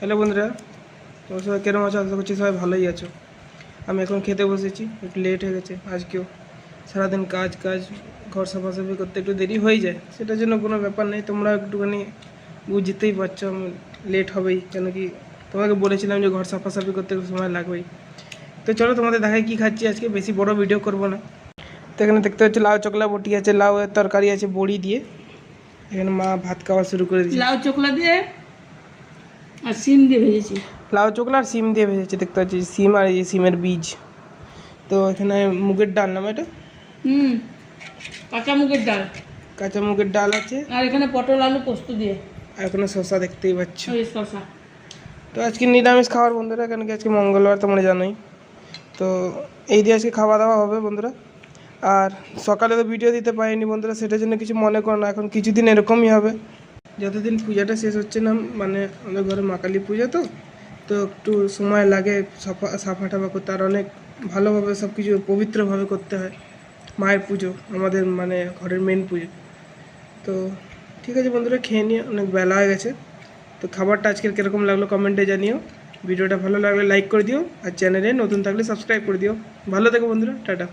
Hello বন্ধুরা, তোমার সবাই কেরম আছো? আশা করছি সবাই ভালোই আছো। আমি এখন খেতে বসেছি, একটু লেট হয়ে গেছে আজকেও। সারাদিন কাজ কাজ, ঘর সাফাসাফি করতে একটু দেরি হয়ে যায়, সেটার জন্য কোনো ব্যাপার নেই। তোমরা একটুখানি বুঝতেই পারছো আমি লেট হবেই, কেন কি তোমাকে বলেছিলাম যে ঘর সাফাসাফি করতে একটু সময় লাগবেই। তো চলো তোমাদের দেখাই কী খাচ্ছি আজকে, বেশি বড় ভিডিও করব না। তো এখানে দেখতে হচ্ছে লাউ চকলা বটি আছে, লাউ এর তরকারি আছে বড়ি দিয়ে। এখানে মা ভাত খাওয়া শুরু করে দিয়েছে। লাউ চোকলা দিয়ে আর সিম দিয়ে ভেজেছি। লাউ চোকলা আর সিম দিয়ে ভেজেছে, দেখতে পাচ্ছি সিম আর এই সিমের বীজ। তো এখানে মুগের ডাল নাম এটা, কাঁচা মুগের ডাল, কাঁচা মুগের ডাল আছে। আর এখানে পটল আলু পোস্ত দিয়ে আর এখানে শসা দেখতেই পাচ্ছ। ওই শসা। তো আজকে নিরামিষ খাওয়ার বন্ধুরা, কেন কি আজকে মঙ্গলবার তোমরা জানোই। তো এই দিয়ে আজকে খাওয়া দাওয়া হবে বন্ধুরা। আর সকালে তো ভিডিও দিতে পারিনি বন্ধুরা, সেটার জন্য কিছু মনে করো না, এখন কিছুদিন এরকমই হবে যতদিন পূজাটা শেষ হচ্ছে না। মানে আমাদের ঘরে মা কালী পূজা, তো একটু সময় লাগে সাফা টাফা করতে, আর অনেক ভালোভাবে সব কিছু পবিত্রভাবে করতে হয়। মায়ের পুজো আমাদের মানে ঘরের মেন পুজো। তো ঠিক আছে বন্ধুরা, খেয়ে নিয়ে অনেক বেলা হয়ে গেছে। তো খাবারটা আজকের কীরকম লাগলো কমেন্টে জানিও। ভিডিওটা ভালো লাগলে লাইক করে দিও, আর চ্যানেলে নতুন থাকলে সাবস্ক্রাইব করে দিও। ভালো থেকো বন্ধুরা, টাটা।